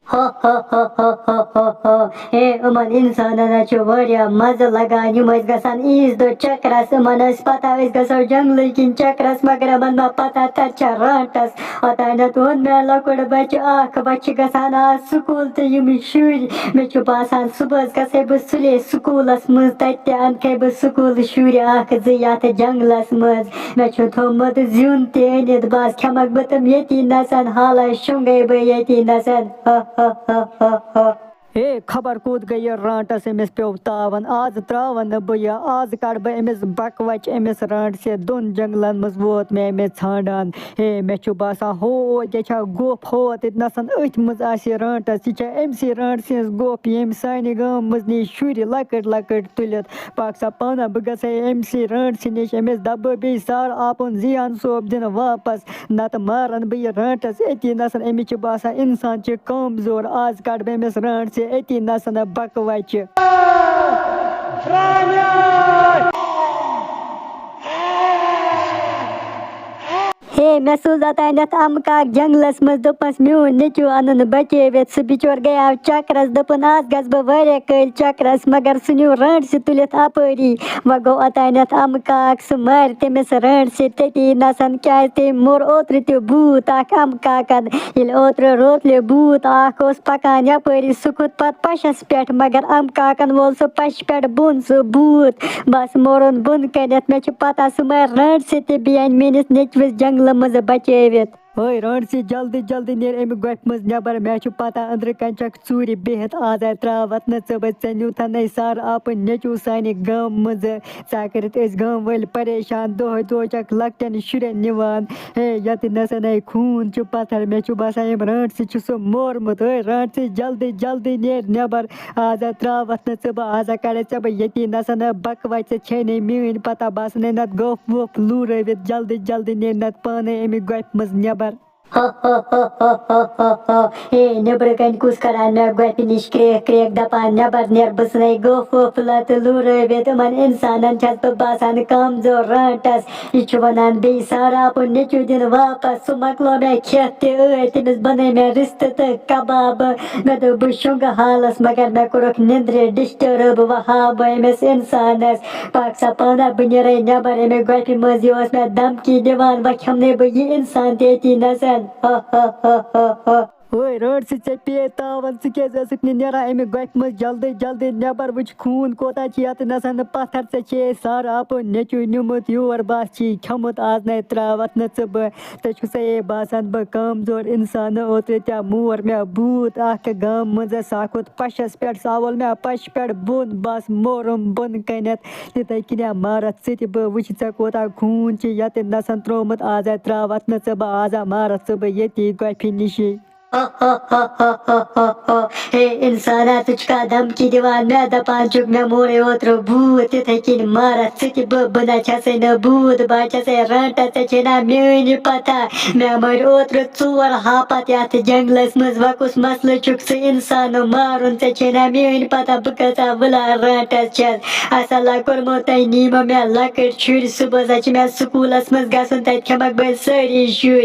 हो हो हो हो हो हो हो हे अमन इंसानन वारिया मजा लगान यम गसान ईज दो चक्रस अमन पता गो जंगल किन चक्रस मगर अमन पता तत राटस ओतानत वोन मे लकुड़ बच गसान आज स्कूल तो यम शुर मे बासान सुबह गसे बह सुले स्कूलस मज तत अनखे बह स्कूल शुर यथ जंगलस मज मे थोमुत जुन ते अनित बस खेमक बह तम ये नसन हाल शुंगे बह ये नसन हे खबर कूद गई रांटस अमिस पे तावन आज त्रावन न बह आज कड़ बह अमिस बकवच अमिस रांट से दोन जंगलन मज वोत मे अमिस छांडान हे मे बासान हो क्या गोप हो तसन अथ मज रांटस यह अमसी रांट सिंस गोप यम सानि गाम मज नी शुर लकट लकट तुलित पाक सा पाना बह गसे अमसी रांट सी निश अमिस दब बे सार आपुन जियान सोप दिन वापस नत मारन बह रांटस अति नसन अमिस बासान इंसान कमजोर आज कड़ बह अमिस रांट से अति नसन बकवच हे मे सूज अतानथ अमका जंगलस मज दोपस मोन नेचु अन बचेवित सह बिचोर गया चक्रस दोपन आज गस बह वारिया कल चक्रस मगर सह न्यू रांट से तुलित अपरी व गो अतानथ अमका सह मार तमिस रांट से तती नसन क्या तम मोर ओत्र त्यो भूत अमकाकन ये ओत्र रोतले भूत पकान यपरी सह खुद पत पशस पे मगर अमकाकन वोल सह पश पे बोन सह भूत बस मोरन बोन कनित मे पता सह मार रांट से ते बियान मेनिस नेचविस जंगल मज बचेवित ओए रांट से जल्दी जल्दी नेर अमि गोप मज नबर मे पता अंदर कंचक चूर बिहत आज त्रावत न नु थन सार आप नेचू सानि गाम मज कर गाम वल परेशान दोह दोह चक लकटन शुरन निवान हे यत नसन खून पत्थर मे बासान यम रांट से सह मोरमुत रांट से जल्दी जल्दी नेर नबर आज त्रावत न आज कड़े ये नसन बकवच छे मीन पता बासन नत गोप वोप लूरवित जल्दी जल्दी नेर नत पाने अमि गोप मज नबर हे नबर कन कुस करान मे गोप निश क्रेक क्रेक दपान नबर नेर बसन गोफ वोफ लत लूरवित मन इंसानन छस बह बासान कमजोर रांटस यह वनान बे सार आपुन नेचु दिन वापस सह मकलो मे खेत तमिस बन मे रिस्त तो कबाब मे दो बह शुंग हालस मगर मे कोरक निंद्रे डिस्टर्ब वह हाव अमिस इंसानस पाक सा पाना बह नेर नबर अमि गोप मज यह मे धमकी दिवान वह खेमने बह यह इंसान ते नसन ओए रांट से पे तावन सह नेरा अमि गोप मज जल्दी जल्दी नबर वुच खून कोता यत नसन पत्थर से सार आप नेचु निमुत योर बस खेमुत आज न त्रावत न बह बासान बह कमजोर इंसान ओत्र त्या मोर मे भूत गाम मज साखुत पशस पे सावल मे पश पे बोन बस मोरम बोन कनित तिथे किन मारत सह बह वुच कोता खून यत नसन त्रोमुत आज त्रावत न बह आज मारत बह ये गोप निश हे इंसाना तुझका धमकी दिवान मे दपान चुक मे मोरे ओत्र भूत तिथे किन मारत सह बह बना छसे न भूत बह छसे रांटस छना मेन पता मे मर ओत्र चोर हापत यथ जंगलस मज वकुस मसल चुक सह इंसान मारुन छना मेन पता बह कसा वला रांटस छस असला कोरमो तय नीम मे लकट शुर सुबह मे स्कूलस मज गसन तत खेमक बह सारी शुर